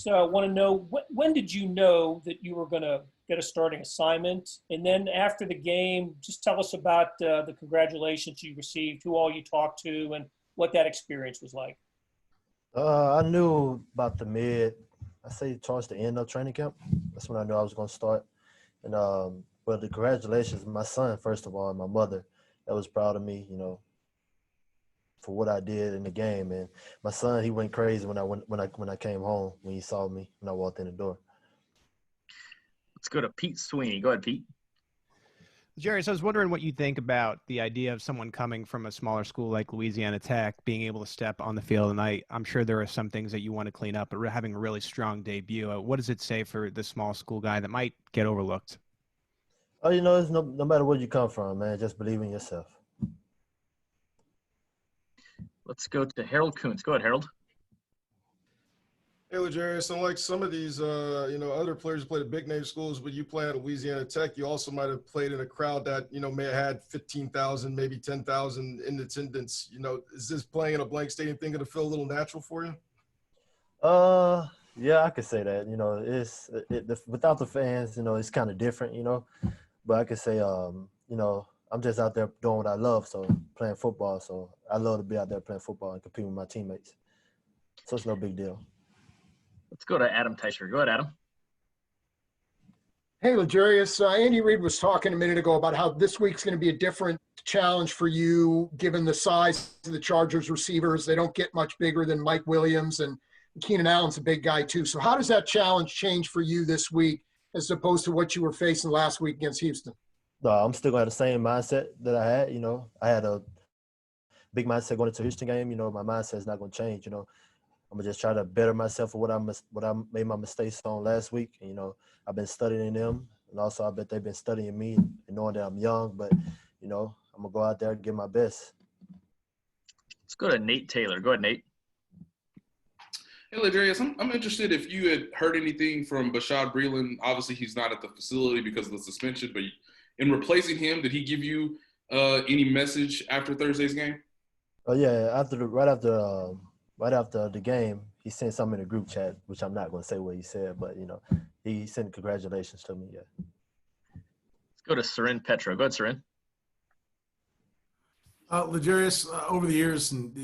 want to know when did you know that you were going to get a starting assignment? And then after the game, just tell us about the congratulations you received, who all you talked to, and what that experience was like. I knew about I say towards the end of training camp. That's when I knew I was going to start. And but the congratulations, my son, first of all, and my mother, that was proud of me, for what I did in the game. And my son, he went crazy when I came home, when he saw me when I walked in the door. Let's go to Pete Sweeney. Go ahead, Pete. L'Jarius, I was wondering what you think about the idea of someone coming from a smaller school like Louisiana Tech being able to step on the field. And I'm sure there are some things that you want to clean up, but having a really strong debut, what does it say for the small school guy that might get overlooked? Oh, it's no matter where you come from, man, just believe in yourself. Let's go to Harold Kuntz. Go ahead, Harold. Hey, L'Jarius, unlike some of these, other players who played at big name schools, but you play at Louisiana Tech, you also might have played in a crowd that, may have had 15,000, maybe 10,000 in attendance. Is this playing in a blank stadium thing going to feel a little natural for you? Yeah, I could say that. Without the fans, it's kind of different, But I could say, I'm just out there doing what I love, so playing football. So I love to be out there playing football and competing with my teammates. So it's no big deal. Let's go to Adam Teicher. Go ahead, Adam. Hey, L'Jarius. Andy Reid was talking a minute ago about how this week's going to be a different challenge for you, given the size of the Chargers receivers. They don't get much bigger than Mike Williams, and Keenan Allen's a big guy too. So how does that challenge change for you this week as opposed to what you were facing last week against Houston? No, I'm still going to have the same mindset that I had. I had a big mindset going into the Houston game. My mindset is not going to change. I'm gonna just try to better myself for what I made my mistakes on last week. And, I've been studying them, and also I bet they've been studying me and knowing that I'm young. But I'm gonna go out there and give my best. Let's go to Nate Taylor. Go ahead, Nate. Hey, L'Jarius, I'm interested if you had heard anything from Bashaud Breeland. Obviously, he's not at the facility because of the suspension, but in replacing him, did he give you any message after Thursday's game? Oh yeah, right after the game, he sent something in the group chat, which I'm not going to say what he said, but, he sent congratulations to me, yeah. Let's go to Sarin Petro. Go ahead, Sarin. L'Jarius, over the years and,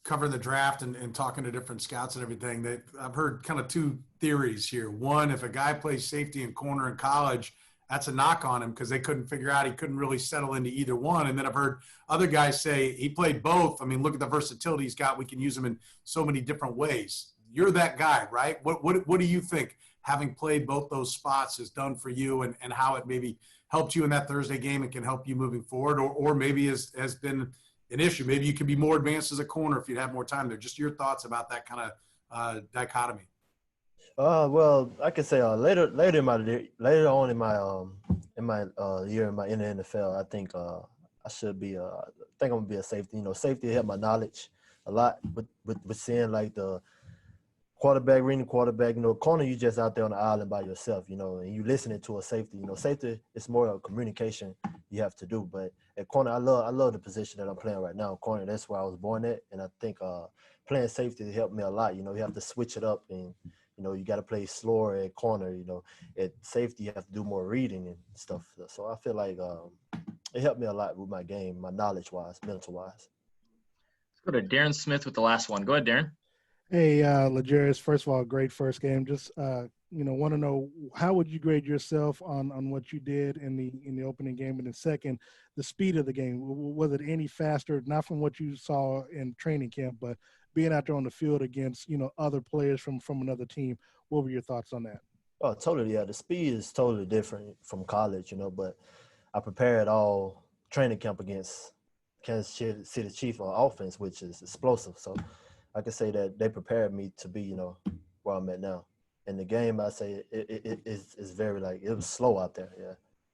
covering the draft and talking to different scouts and everything, I've heard kind of two theories here. One, if a guy plays safety and corner in college, that's a knock on him because they couldn't figure out he couldn't really settle into either one. And then I've heard other guys say he played both. I mean, look at the versatility he's got. We can use him in so many different ways. You're that guy, right? What do you think having played both those spots has done for you and how it maybe helped you in that Thursday game and can help you moving forward or maybe has been an issue? Maybe you could be more advanced as a corner if you'd have more time there. Just your thoughts about that kind of dichotomy. Well, I could say later on in my year in the NFL, I think I should be I think I'm gonna be a safety. Safety helped my knowledge a lot with seeing like the quarterback, reading quarterback. Corner, you just out there on the island by yourself. And you listening to a safety. Safety is more of communication you have to do. But at corner, I love the position that I'm playing right now. Corner, that's where I was born at, and I think playing safety helped me a lot. You have to switch it up and. You got to play slower at corner. At safety, you have to do more reading and stuff. So I feel like it helped me a lot with my game, my knowledge-wise, mental-wise. Let's go to Darren Smith with the last one. Go ahead, Darren. Hey, L'Jarius, first of all, great first game. Just, want to know how would you grade yourself on what you did in the opening game? And then second, the speed of the game. Was it any faster, not from what you saw in training camp, but being out there on the field against, other players from another team? What were your thoughts on that? Oh, totally. Yeah, the speed is totally different from college, but I prepared all training camp against Kansas City Chiefs on offense, which is explosive. So I can say that they prepared me to be, where I'm at now. In the game, I say it is very it was slow out there. Yeah.